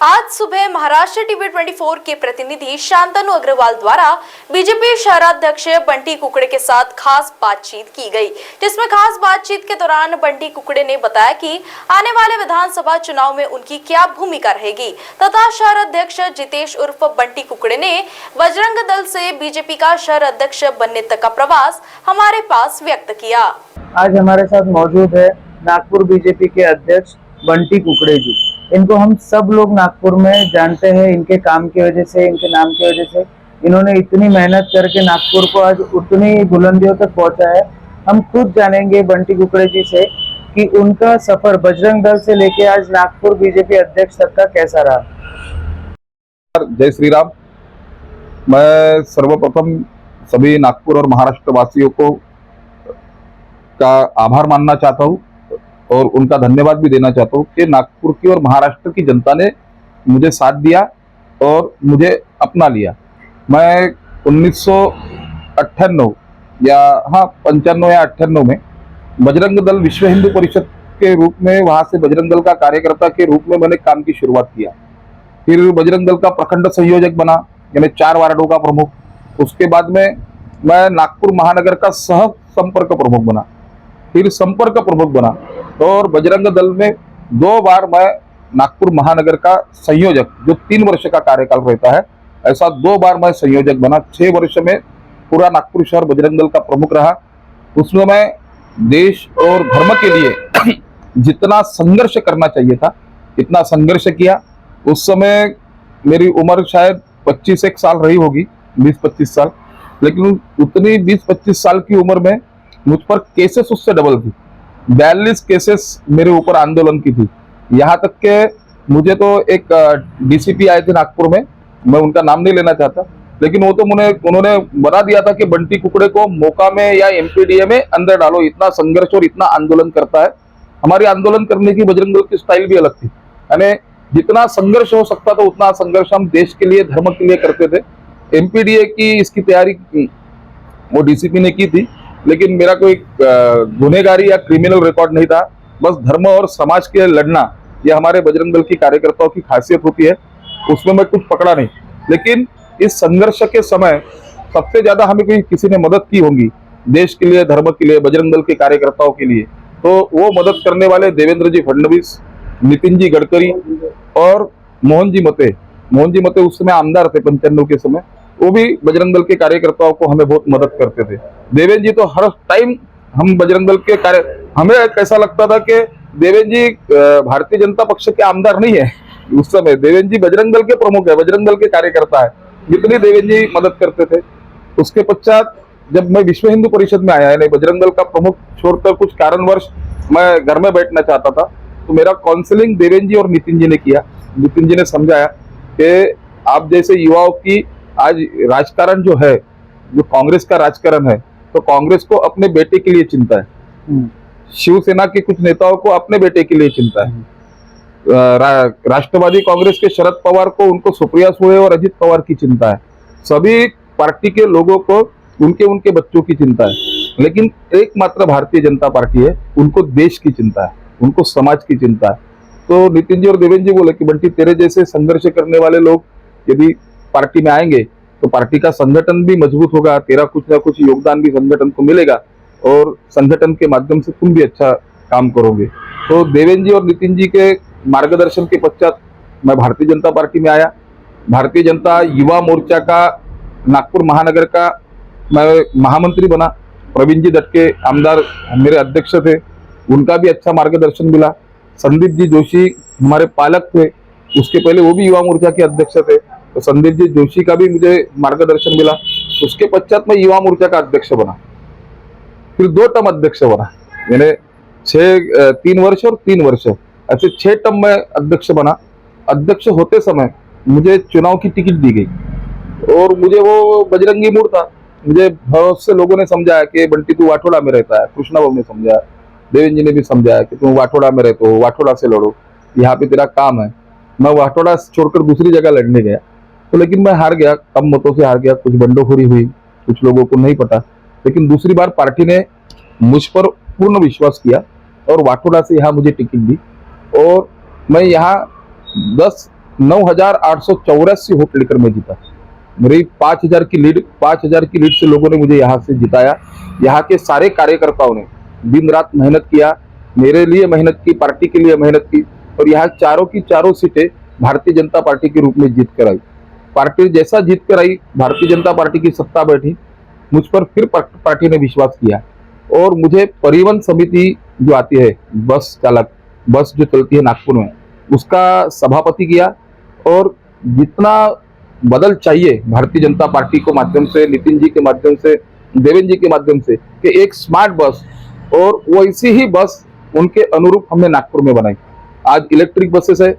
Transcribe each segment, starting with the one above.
आज सुबह महाराष्ट्र टीवी 24 के प्रतिनिधि शांतनु अग्रवाल द्वारा बीजेपी शहराध्यक्ष बंटी कुकड़े के साथ खास बातचीत की गई, जिसमें खास बातचीत के दौरान बंटी कुकड़े ने बताया कि आने वाले विधानसभा चुनाव में उनकी क्या भूमिका रहेगी तथा शहर अध्यक्ष जितेश उर्फ बंटी कुकड़े ने बजरंग दल से बीजेपी का शहर अध्यक्ष बनने तक का प्रवास हमारे पास व्यक्त किया। आज हमारे साथ मौजूद है नागपुर बीजेपी के अध्यक्ष बंटी कुकड़े जी। इनको हम सब लोग नागपुर में जानते हैं, इनके काम की वजह से, इनके नाम की वजह से। इन्होंने इतनी मेहनत करके नागपुर को आज उतनी बुलंदियों तक पहुंचा है। हम खुद जानेंगे बंटी कुकड़े जी से कि उनका सफर बजरंग दल से लेके आज नागपुर बीजेपी अध्यक्ष तक का कैसा रहा। जय श्री राम। मैं सर्वप्रथम सभी नागपुर और महाराष्ट्र वासियों को का आभार मानना चाहता हूँ और उनका धन्यवाद भी देना चाहता हूँ कि नागपुर की और महाराष्ट्र की जनता ने मुझे साथ दिया और मुझे अपना लिया। मैं 1998 या 95 या 98 में बजरंग दल विश्व हिंदू परिषद के रूप में, वहां से बजरंग दल का कार्यकर्ता के रूप में मैंने काम की शुरुआत किया। फिर बजरंग दल का प्रखंड संयोजक बना, यानी 4 वार्डों का प्रमुख। उसके बाद में मैं नागपुर महानगर का सह संपर्क प्रमुख बना, फिर संपर्क प्रमुख बना और बजरंग दल में 2 बार मैं नागपुर महानगर का संयोजक, जो 3 वर्ष का कार्यकाल रहता है, ऐसा 2 बार मैं संयोजक बना। 6 वर्ष में पूरा नागपुर शहर बजरंग दल का प्रमुख रहा। उसमें मैं देश और धर्म के लिए जितना संघर्ष करना चाहिए था इतना संघर्ष किया। उस समय मेरी उम्र शायद 25 साल रही होगी, 20-25 साल, लेकिन उतनी 20-25 साल की उम्र में मुझ पर केसेस उससे डबल थी। 42 केसेस मेरे ऊपर आंदोलन की थी। यहाँ तक के मुझे तो एक डीसीपी आए थे नागपुर में, मैं उनका नाम नहीं लेना चाहता, लेकिन वो तो उन्होंने बता दिया था कि बंटी कुकड़े को मौका में या एमपीडीए में अंदर डालो, इतना संघर्ष और इतना आंदोलन करता है। हमारी आंदोलन करने की बजरंग दल की स्टाइल भी अलग थी, यानी जितना संघर्ष हो सकता था उतना संघर्ष हम देश के लिए, धर्म के लिए करते थे। एमपीडीए की इसकी तैयारी वो डीसीपी ने की थी, लेकिन मेरा कोई गुनहगारी या क्रिमिनल रिकॉर्ड नहीं था। बस धर्म और समाज के लड़ना, यह हमारे बजरंग दल की कार्यकर्ताओं की खासियत होती है। उसमें मैं कुछ पकड़ा नहीं, लेकिन इस संघर्ष के समय सबसे ज्यादा हमें कोई किसी ने मदद की होगी देश के लिए, धर्म के लिए, बजरंग दल के कार्यकर्ताओं के लिए, तो वो मदद करने वाले देवेंद्र जी फडणवीस, नितिन जी गडकरी और मोहन जी मते उस समय आमदार थे 95 के समय। वो भी बजरंग दल के कार्यकर्ताओं को हमें बहुत मदद करते थे। देवेंद्र जी तो हर टाइम हम बजरंग दल के हमें ऐसा लगता था कि देवेंद्र जी भारतीय जनता पक्ष के आमदार नहीं है। उस समय देवेंद्र जी बजरंग दल के प्रमुख है, बजरंग दल के कार्यकर्ता है, इतनी देवेंद्र जी मदद करते थे। उसके पश्चात जब मैं विश्व हिंदू परिषद में आया, यानी बजरंग दल का प्रमुख छोड़कर कुछ कारणवश मैं घर में बैठना चाहता था, तो मेरा काउंसलिंग देवेंद्र जी और नितिन जी ने किया। नितिन जी ने समझाया कि आप जैसे युवाओं की आज राजकारण जो है, जो कांग्रेस का राजकारण है, तो कांग्रेस को अपने बेटे के लिए चिंता है, शिवसेना के कुछ नेताओं को अपने बेटे के लिए चिंता है, राष्ट्रवादी कांग्रेस के शरद पवार को उनको सुप्रिया सुळे और अजित पवार की चिंता है, सभी पार्टी के लोगों को उनके बच्चों की चिंता है, लेकिन एकमात्र भारतीय जनता पार्टी है, उनको देश की चिंता है, उनको समाज की चिंता है। तो नितिन जी और देवेंद्र जी बोले कि बंटी, तेरे जैसे संघर्ष करने वाले लोग यदि पार्टी में आएंगे तो पार्टी का संगठन भी मजबूत होगा, तेरा कुछ ना कुछ योगदान भी संगठन को मिलेगा और संगठन के माध्यम से तुम भी अच्छा काम करोगे। तो देवेंद्र जी और नितिन जी के मार्गदर्शन के पश्चात मैं भारतीय जनता पार्टी में आया। भारतीय जनता युवा मोर्चा का नागपुर महानगर का मैं महामंत्री बना। प्रवीण जी दटके आमदार मेरे अध्यक्ष थे, उनका भी अच्छा मार्गदर्शन मिला। संदीप जी जोशी हमारे पालक थे, उसके पहले वो भी युवा मोर्चा के अध्यक्ष थे, तो संदीप जी जोशी का भी मुझे मार्गदर्शन मिला। उसके पश्चात मैं युवा मोर्चा का अध्यक्ष बना, फिर 2 टर्म अध्यक्ष बना, यानी 3 वर्ष और 3 वर्ष, ऐसे 6 टर्म में अध्यक्ष बना। अध्यक्ष होते समय मुझे चुनाव की टिकट दी गई और मुझे वो बजरंगी मूड था। मुझे बहुत से लोगों ने समझाया कि बंटी तू वाठोड़ा में रहता है, कृष्णा बाबू ने समझाया, देवेंद्र जी ने भी समझाया कि तुम वाठोड़ा में रहते हो, वाठोड़ा से लड़ो, यहाँ पे तेरा काम है। मैं वाठोड़ा छोड़कर दूसरी जगह लड़ने गया, तो लेकिन मैं हार गया, कम मतों से हार गया, कुछ बंडोखोरी हुई, कुछ लोगों को नहीं पता, लेकिन दूसरी बार पार्टी ने मुझ पर पूर्ण विश्वास किया और वाटोड़ा से यहाँ मुझे टिकट दी और मैं यहाँ 9,884 वोट लेकर मैं जीता। मेरी 5,000 की लीड से लोगों ने मुझे यहाँ से जिताया। यहाँ के सारे कार्यकर्ताओं ने दिन रात मेहनत किया, मेरे लिए मेहनत की, पार्टी के लिए मेहनत की और यहाँ चारों की चारों सीटें भारतीय जनता पार्टी के रूप में जीत कर आई। पार्टी जैसा जीत कर आई, भारतीय जनता पार्टी की सत्ता बैठी, मुझ पर फिर पार्टी ने विश्वास किया और मुझे परिवहन समिति जो आती है, बस चालक, बस जो चलती है नागपुर में, उसका सभापति किया और जितना बदल चाहिए भारतीय जनता पार्टी को माध्यम से, नितिन जी के माध्यम से, देवेंद्र जी के माध्यम से, कि एक स्मार्ट बस और वैसी ही बस उनके अनुरूप हमने नागपुर में बनाई। आज इलेक्ट्रिक बसेस है,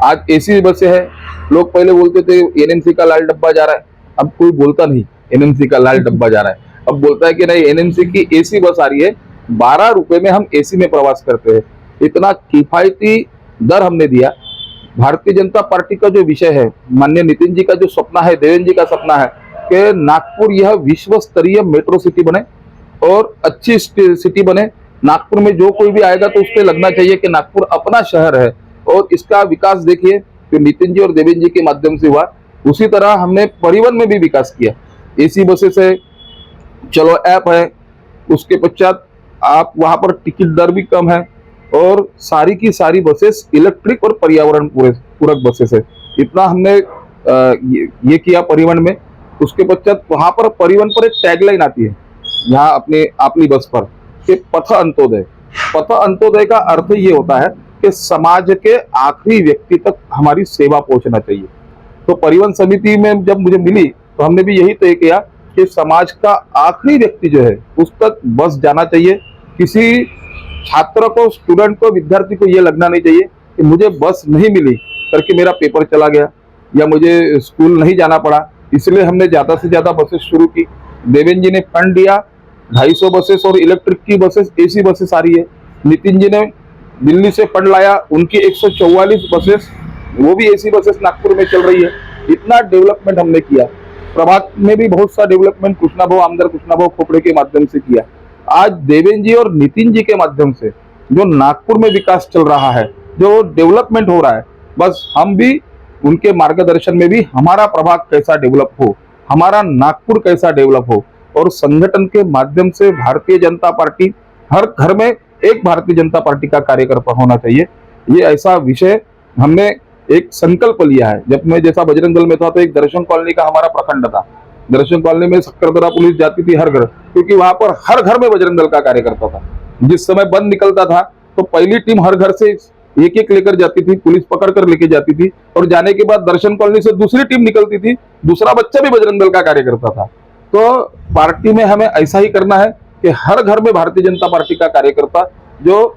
आज एसी बसें है। लोग पहले बोलते थे एनएमसी का लाल डब्बा जा रहा है, अब कोई बोलता नहीं एनएमसी का लाल डब्बा जा रहा है, अब बोलता है कि नहीं एनएमसी की एसी बस आ रही है, 12 रुपए में हम एसी में प्रवास करते हैं। इतना किफायती दर हमने दिया। भारतीय जनता पार्टी का जो विषय है, माननीय नितिन जी का जो सपना है, देवेंद्र जी का सपना है कि नागपुर यह विश्व स्तरीय मेट्रो सिटी बने और अच्छी सिटी बने। नागपुर में जो कोई भी आएगा तो उसको लगना चाहिए कि नागपुर अपना शहर है और इसका विकास देखिए जो नितिन जी और देवेंद्र जी के माध्यम से हुआ। उसी तरह हमने परिवहन में भी विकास किया। एसी बसेस है, चलो ऐप है, उसके पश्चात आप वहां पर टिकट दर भी कम है और सारी की सारी बसेस इलेक्ट्रिक और पर्यावरण पूरक बसेस है। इतना हमने ये किया परिवहन में। उसके पश्चात वहां पर परिवहन पर एक टैगलाइन आती है यहाँ अपनी बस पर कि पथ अंत्योदय। पथ अंत्योदय का अर्थ ये होता है कि समाज के आखिरी व्यक्ति तक हमारी सेवा पहुंचना चाहिए। तो परिवहन समिति में जब मुझे मिली तो हमने भी यही तय किया कि समाज का आखिरी व्यक्ति जो है उस तक बस जाना चाहिए। किसी छात्र को, स्टूडेंट को, विद्यार्थी को ये लगना नहीं चाहिए कि मुझे बस नहीं मिली करके मेरा पेपर चला गया या मुझे स्कूल नहीं जाना पड़ा। इसलिए हमने ज्यादा से ज्यादा बसेस शुरू की। देवेंद्र जी ने फंड दिया, 250 बसेस और इलेक्ट्रिक की बसेस, एसी बसेस आ रही है। नितिन जी ने दिल्ली से फंड लाया, उनकी 144 बसेस, वो भी एसी बसेस नागपुर में चल रही है। इतना डेवलपमेंट हमने किया। प्रभाग में भी बहुत सा डेवलपमेंट कृष्णाभाऊ आमदार कृष्णाभाऊ खोपड़े के माध्यम से किया। आज देवेंद्र जी और नितिन जी के माध्यम से जो नागपुर में विकास चल रहा है, जो डेवलपमेंट हो रहा है, बस हम भी उनके मार्गदर्शन में भी हमारा प्रभाग कैसा डेवलप हो, हमारा नागपुर कैसा डेवलप हो और संगठन के माध्यम से भारतीय जनता पार्टी, हर घर में एक भारतीय जनता पार्टी का कार्यकर्ता होना चाहिए। ये ऐसा विषय हमने एक संकल्प लिया है। जब मैं जैसा बजरंग दल में था तो एक दर्शन कॉलोनी का हमारा प्रखंड था। दर्शन कॉलोनी में सक्करदरा पुलिस जाती थी हर घर, क्योंकि वहां पर हर घर में बजरंग दल का कार्यकर्ता था। जिस समय बंद निकलता था तो पहली टीम हर घर से एक एक लेकर जाती थी, पुलिस पकड़ कर लेके जाती थी और जाने के बाद दर्शन कॉलोनी से दूसरी टीम निकलती थी, दूसरा बच्चा भी बजरंग दल का कार्यकर्ता था। तो पार्टी में हमें ऐसा ही करना है कि हर घर में भारतीय जनता पार्टी का कार्यकर्ता, जो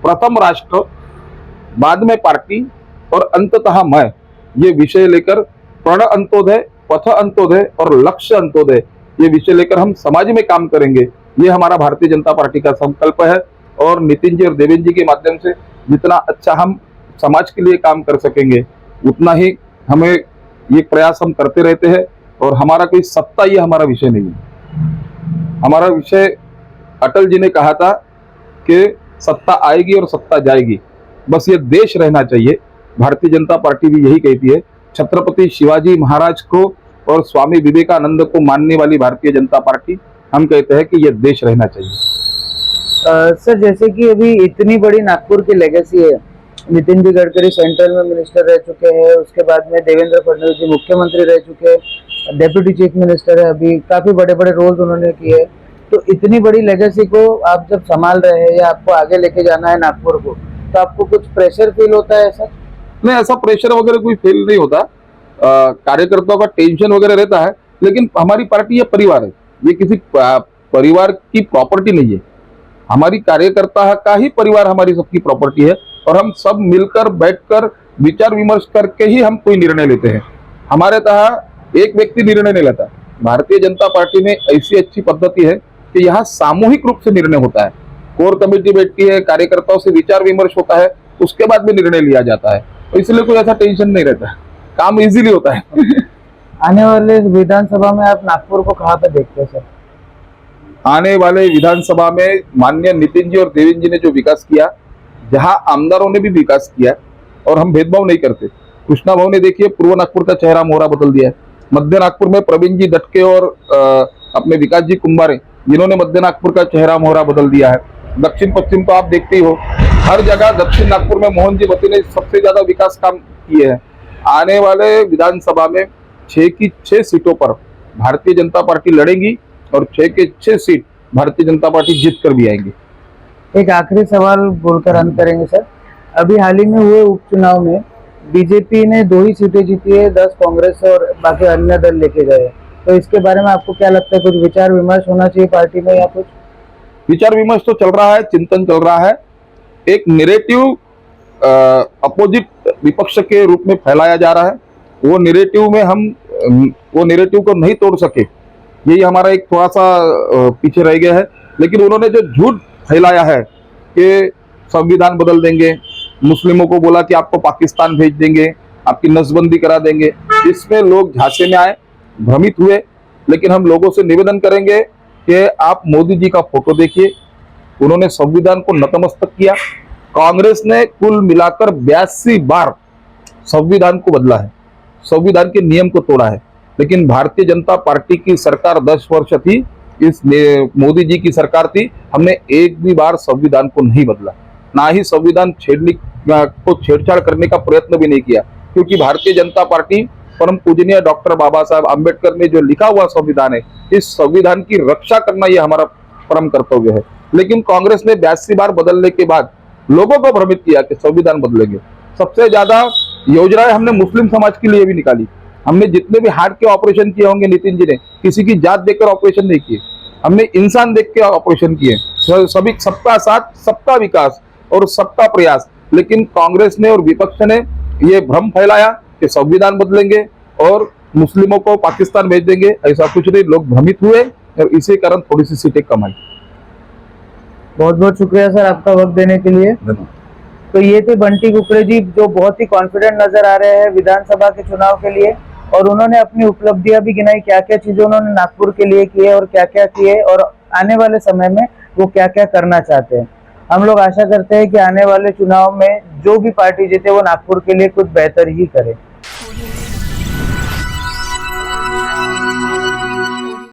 प्रथम राष्ट्र, बाद में पार्टी और अंततः मैं, ये विषय लेकर प्रण अंत्योदय, पथ अंत्योदय और लक्ष्य अंत्योदय, ये विषय लेकर हम समाज में काम करेंगे। ये हमारा भारतीय जनता पार्टी का संकल्प है और नितिन जी और देवेंद्र जी के माध्यम से जितना अच्छा हम समाज के लिए काम कर सकेंगे उतना ही हमें ये प्रयास हम करते रहते हैं। और हमारा कोई सत्ता, ये हमारा विषय नहीं है। हमारा विषय, अटल जी ने कहा था कि सत्ता आएगी और सत्ता जाएगी, बस ये देश रहना चाहिए। भारतीय जनता पार्टी भी यही कहती है। छत्रपति शिवाजी महाराज को और स्वामी विवेकानंद को मानने वाली भारतीय जनता पार्टी, हम कहते हैं कि ये देश रहना चाहिए। सर, जैसे कि अभी इतनी बड़ी नागपुर की लेगेसी है, नितिन जी गडकरी सेंट्रल में मिनिस्टर रह चुके हैं, उसके बाद में देवेंद्र फडणवीस जी मुख्यमंत्री रह चुके हैं, डेप्यूटी चीफ मिनिस्टर है, अभी काफी बड़े बड़े रोल्स उन्होंने किए। तो इतनी बड़ी लेगेसी को आप जब संभाल रहे हैं या आपको आगे लेके जाना है नागपुर को, तो आपको कुछ प्रेशर फील होता है? सर नहीं, ऐसा प्रेशर वगैरह कोई फील नहीं होता। कार्यकर्ताओं का टेंशन वगैरह रहता है, लेकिन हमारी पार्टी ये परिवार है, ये किसी परिवार की प्रॉपर्टी नहीं है। हमारी कार्यकर्ता का ही परिवार हमारी सबकी प्रॉपर्टी है और हम सब मिलकर बैठकर विचार विमर्श करके ही हम कोई निर्णय लेते हैं। हमारे तहाँ एक व्यक्ति निर्णय नहीं लेता। भारतीय जनता पार्टी में ऐसी अच्छी पद्धति है कि यहाँ सामूहिक रूप से निर्णय होता है। कोर कमेटी बैठती है, कार्यकर्ताओं से विचार विमर्श होता है, उसके बाद में निर्णय लिया जाता है। तो इसलिए कोई ऐसा टेंशन नहीं रहता है, काम इजीली होता है। आने वाले विधानसभा में आप नागपुर को कहाँ पे देखते हैं सर? आने वाले विधानसभा में माननीय नितिन जी और देवेंद्र जी ने जो विकास किया, जहां आमदारों ने भी विकास किया और हम भेदभाव नहीं करते। कृष्णा भाव ने देखिए पूर्व नागपुर का चेहरा मोहरा बदल दिया है। मध्य नागपुर में प्रवीण जी दटके और अपने विकास जी कुंभारे, जिन्होंने मध्य नागपुर का चेहरा मोहरा बदल दिया है। दक्षिण पश्चिम तो आप देखते ही हो, हर जगह दक्षिण नागपुर में मोहन जी बती ने सबसे ज्यादा विकास काम किए हैं। आने वाले विधानसभा में 6 की 6 सीटों पर भारतीय जनता पार्टी लड़ेगी और 6 के 6 सीट भारतीय जनता पार्टी जीत कर भी आएंगी। एक आखिरी सवाल बोलकर अंत करेंगे सर। अभी हाल ही में हुए उपचुनाव में बीजेपी ने 2 ही सीटें जीती है, 10 कांग्रेस और बाकी अन्य दल लेके गए। तो इसके बारे में आपको क्या लगता है, कुछ विचार विमर्श होना चाहिए पार्टी में या कुछ? विचार विमर्श तो चल रहा है, चिंतन चल रहा है। एक नेरेटिव अपोजिट विपक्ष के रूप में फैलाया जा रहा है। वो नेरेटिव में हम वो नेरेटिव को नहीं तोड़ सके, यही हमारा एक थोड़ा सा पीछे रह गया है। लेकिन उन्होंने जो झूठ फैलाया है कि संविधान बदल देंगे, मुस्लिमों को बोला कि आपको पाकिस्तान भेज देंगे, आपकी नसबंदी करा देंगे, इसमें लोग झांसे में आए, भ्रमित हुए। लेकिन हम लोगों से निवेदन करेंगे कि आप मोदी जी का फोटो देखिए, उन्होंने संविधान को नतमस्तक किया। कांग्रेस ने कुल मिलाकर 82 बार संविधान को बदला है, संविधान के नियम को तोड़ा है। लेकिन भारतीय जनता पार्टी की सरकार 10 वर्ष थी, इस मोदी जी की सरकार थी, हमने एक भी बार संविधान को नहीं बदला, ना ही संविधान छेड़छाड़ करने का प्रयत्न भी नहीं किया। क्योंकि भारतीय जनता पार्टी परम पूजनीय डॉक्टर बाबा साहब आम्बेडकर ने जो लिखा हुआ संविधान है, इस संविधान की रक्षा करना ये हमारा परम कर्तव्य है। लेकिन कांग्रेस ने 82 बार बदलने के बाद लोगों को भ्रमित किया कि संविधान बदलेंगे। सबसे ज्यादा योजनाएं हमने मुस्लिम समाज के लिए भी निकाली। हमने जितने भी हार्ट के ऑपरेशन किए होंगे नितिन जी ने, किसी की जात देखकर ऑपरेशन नहीं किए, हमने इंसान देख के ऑपरेशन किए। सभी सबका साथ, सबका विकास और सबका प्रयास। लेकिन कांग्रेस ने और विपक्ष ने ये भ्रम फैलाया कि संविधान बदलेंगे और मुस्लिमों को पाकिस्तान भेज देंगे, ऐसा कुछ नहीं। लोग भ्रमित हुए और इसी कारण थोड़ी सी सीटें कम आई। बहुत बहुत शुक्रिया सर आपका वक्त देने के लिए। तो ये थे बंटी कुकड़े जी, जो बहुत ही कॉन्फिडेंट नजर आ रहे हैं विधानसभा के चुनाव के लिए, और उन्होंने अपनी उपलब्धियां भी गिनाई, क्या क्या चीजें उन्होंने नागपुर के लिए की है और क्या क्या किए और आने वाले समय में वो क्या क्या करना चाहते हैं। हम लोग आशा करते हैं कि आने वाले चुनाव में जो भी पार्टी जीते वो नागपुर के लिए कुछ बेहतर ही करे।